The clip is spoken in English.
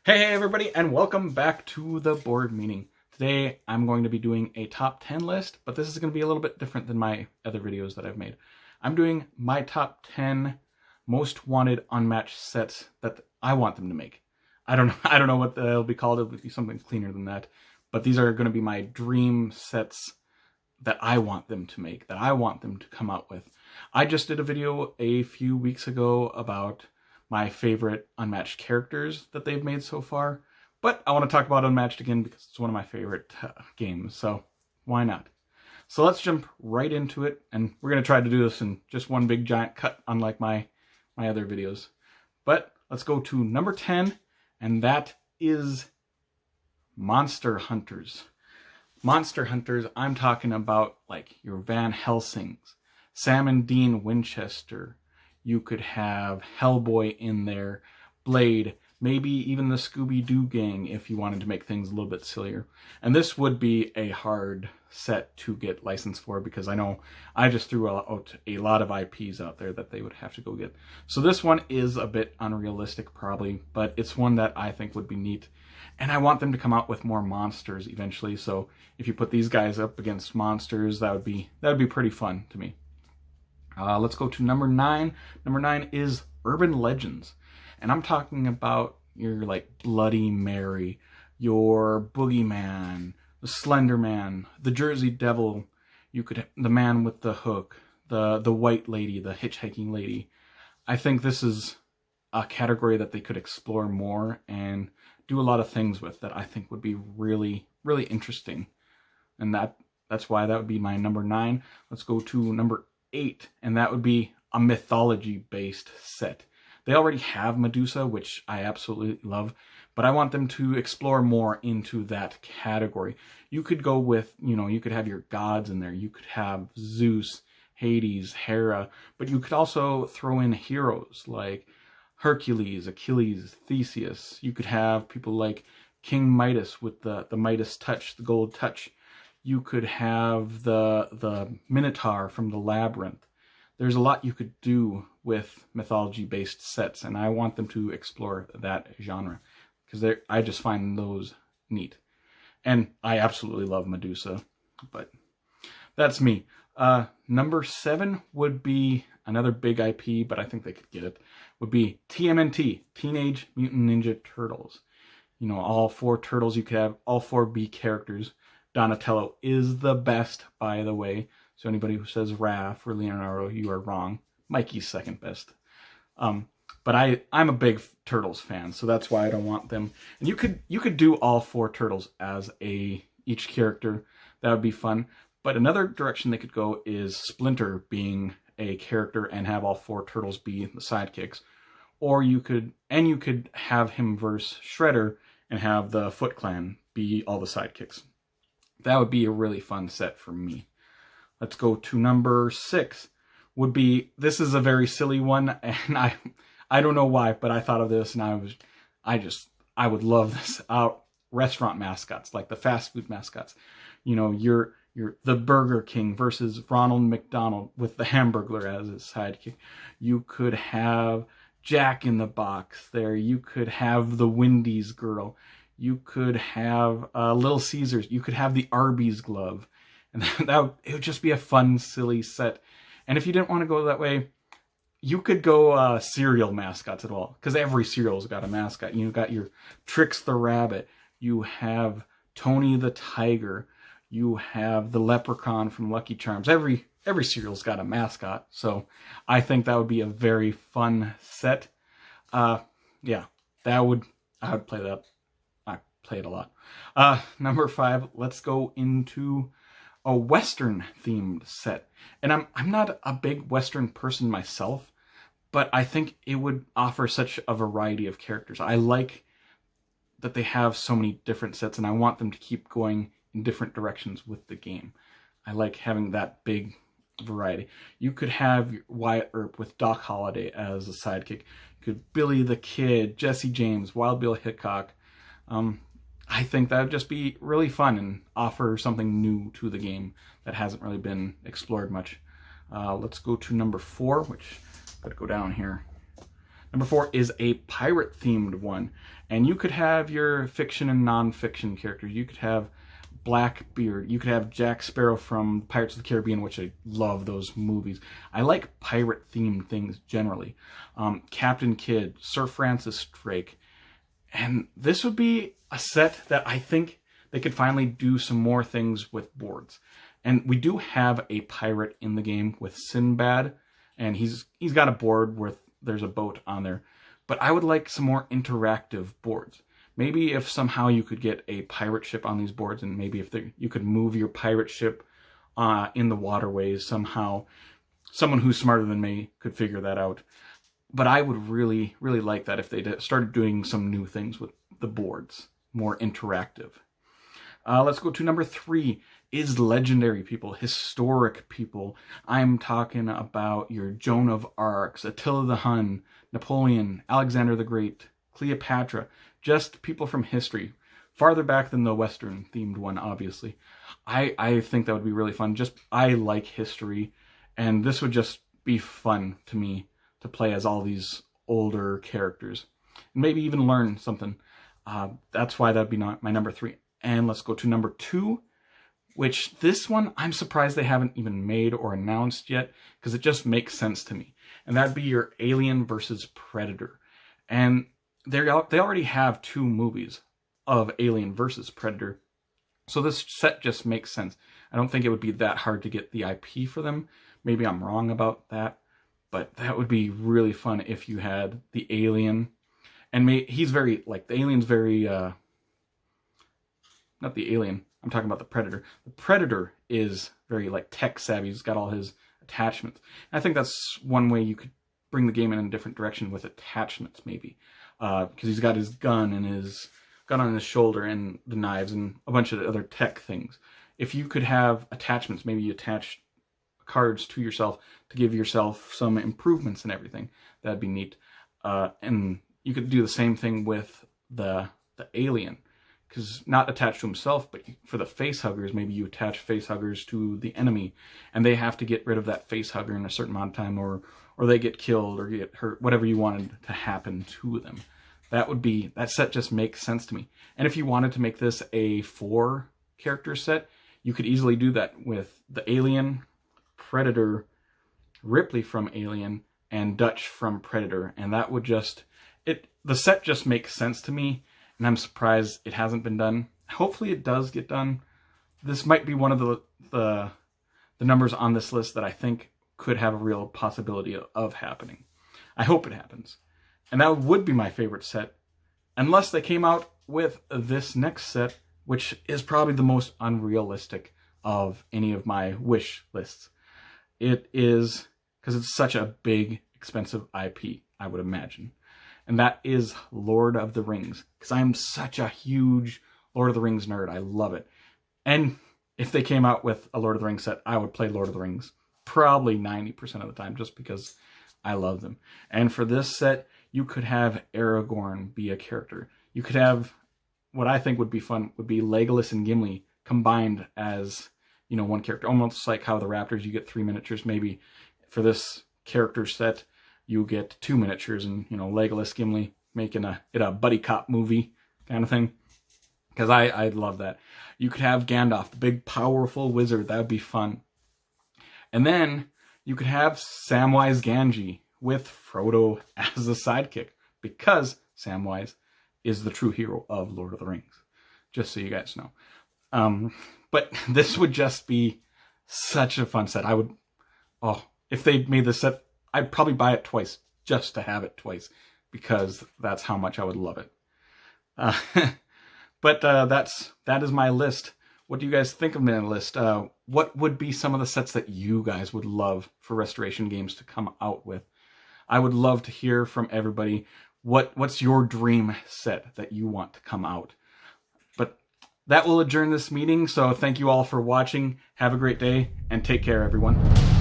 Hey everybody, and welcome back to the board meeting. Today I'm going to be doing a top 10 list, but this is going to be a little bit different than my other videos that I've made. I'm doing my top 10 most wanted unmatched sets that I want them to make. I don't know what they'll be called. It'll be something cleaner than that. But these are going to be my dream sets that I want them to make, that I want them to come out with. I just did a video a few weeks ago about my favorite Unmatched characters that they've made so far, but I want to talk about Unmatched again because it's one of my favorite games, so why not? So let's jump right into it, and we're going to try to do this in just one big giant cut, unlike my other videos. But let's go to number 10, and that is Monster Hunters. Monster Hunters, I'm talking about like your Van Helsings, Sam and Dean Winchester. You could have Hellboy in there, Blade, maybe even the Scooby-Doo gang if you wanted to make things a little bit sillier. And this would be a hard set to get licensed for because I know I just threw out a lot of IPs out there that they would have to go get. So this one is a bit unrealistic probably, but it's one that I think would be neat. And I want them to come out with more monsters eventually, so if you put these guys up against monsters, that would be pretty fun to me. Let's go to number 9. Number 9 is Urban Legends. And I'm talking about your like Bloody Mary, your Boogeyman, the Slender Man, the Jersey Devil, the Man with the Hook, the White Lady, the Hitchhiking Lady. I think this is a category that they could explore more and do a lot of things with that I think would be really, really interesting. And that's why that would be my number 9. Let's go to number 8, and that would be a mythology-based set. They already have Medusa, which I absolutely love, but I want them to explore more into that category. You could go with, you could have your gods in there. You could have Zeus, Hades, Hera, but you could also throw in heroes like Hercules, Achilles, Theseus. You could have people like King Midas with the Midas touch, the gold touch. You could have the Minotaur from the Labyrinth. There's a lot you could do with mythology-based sets, and I want them to explore that genre because I just find those neat. And I absolutely love Medusa, but that's me. Number 7 would be another big IP, but I think they could get it, would be TMNT, Teenage Mutant Ninja Turtles. All 4 turtles, you could have all 4 B characters. Donatello is the best, by the way. So anybody who says Raph or Leonardo, you are wrong. Mikey's second best. But I'm a big Turtles fan, so that's why I don't want them. And you could do all 4 turtles as each character. That would be fun. But another direction they could go is Splinter being a character and have all 4 turtles be the sidekicks. Or you could have him versus Shredder and have the Foot Clan be all the sidekicks. That would be a really fun set for me. Let's go to number 6. This is a very silly one, and I don't know why, but I thought of this and I would love this. Restaurant mascots, like the fast food mascots. You're the Burger King versus Ronald McDonald with the Hamburglar as his sidekick. You could have Jack in the Box there. You could have the Wendy's girl. You could have Little Caesars. You could have the Arby's glove. And it would just be a fun, silly set. And if you didn't want to go that way, you could go cereal mascots at all. Because every cereal's got a mascot. You've got your Trix the Rabbit. You have Tony the Tiger. You have the Leprechaun from Lucky Charms. Every cereal's got a mascot. So I think that would be a very fun set. Yeah, I would play that. Play it a lot. Number 5, let's go into a Western themed set. And I'm not a big Western person myself, but I think it would offer such a variety of characters. I like that they have so many different sets, and I want them to keep going in different directions with the game. I like having that big variety. You could have Wyatt Earp with Doc Holliday as a sidekick. You could Billy the Kid, Jesse James, Wild Bill Hickok. I think that would just be really fun and offer something new to the game that hasn't really been explored much. Let's go to number 4, which I've got to go down here. Number 4 is a pirate-themed one. And you could have your fiction and non-fiction characters. You could have Blackbeard. You could have Jack Sparrow from Pirates of the Caribbean, which I love those movies. I like pirate-themed things generally. Captain Kidd, Sir Francis Drake. And this would be a set that I think they could finally do some more things with boards. And we do have a pirate in the game with Sinbad, and he's got a board where there's a boat on there. But I would like some more interactive boards. Maybe if somehow you could get a pirate ship on these boards, and maybe if you could move your pirate ship in the waterways somehow. Someone who's smarter than me could figure that out. But I would really, really like that if they started doing some new things with the boards, more interactive. Let's go to number 3 is legendary people, historic people. I'm talking about your Joan of Arc, Attila the Hun, Napoleon, Alexander the Great, Cleopatra, just people from history, farther back than the Western themed one, obviously. I think that would be really fun. I like history, and this would just be fun to me to play as all these older characters, and maybe even learn something. That's why that'd be my number 3. And let's go to number 2, which this one I'm surprised they haven't even made or announced yet, because it just makes sense to me. And that'd be your Alien versus Predator. And they already have 2 movies of Alien versus Predator, so this set just makes sense. I don't think it would be that hard to get the IP for them. Maybe I'm wrong about that, but that would be really fun if you had the Alien. And he's very, like, the Alien's very, not the Alien, I'm talking about the Predator. The Predator is very, like, tech savvy. He's got all his attachments. And I think that's one way you could bring the game in a different direction with attachments, maybe. Because he's got his gun and his gun on his shoulder and the knives and a bunch of other tech things. If you could have attachments, maybe you attach cards to yourself to give yourself some improvements and everything, that'd be neat. And you could do the same thing with the Alien. Because not attached to himself, but for the facehuggers, maybe you attach facehuggers to the enemy, and they have to get rid of that facehugger in a certain amount of time, or they get killed or get hurt, whatever you wanted to happen to them. That set just makes sense to me. And if you wanted to make this a 4-character set, you could easily do that with the Alien, Predator, Ripley from Alien, and Dutch from Predator, and that would the set just makes sense to me. And I'm surprised it hasn't been done. Hopefully it does get done. This might be one of the numbers on this list that I think could have a real possibility of happening. I hope it happens. And that would be my favorite set, unless they came out with this next set, which is probably the most unrealistic of any of my wish lists. It is, because it's such a big, expensive IP, I would imagine. And that is Lord of the Rings, because I'm such a huge Lord of the Rings nerd. I love it. And if they came out with a Lord of the Rings set, I would play Lord of the Rings probably 90% of the time, just because I love them. And for this set, you could have Aragorn be a character. You could have, what I think would be fun, would be Legolas and Gimli combined as, one character. Almost like how the Raptors, you get 3 miniatures. Maybe for this character set, you get 2 miniatures, and, Legolas, Gimli making it a buddy cop movie kind of thing. Because I love that. You could have Gandalf, the big powerful wizard. That would be fun. And then you could have Samwise Gamgee with Frodo as a sidekick, because Samwise is the true hero of Lord of the Rings. Just so you guys know. But this would just be such a fun set. If they made this set, I'd probably buy it twice just to have it twice, because that's how much I would love it. But that is my list. What do you guys think of my list? What would be some of the sets that you guys would love for Restoration Games to come out with? I would love to hear from everybody. What's your dream set that you want to come out? But that will adjourn this meeting. So thank you all for watching. Have a great day, and take care, everyone.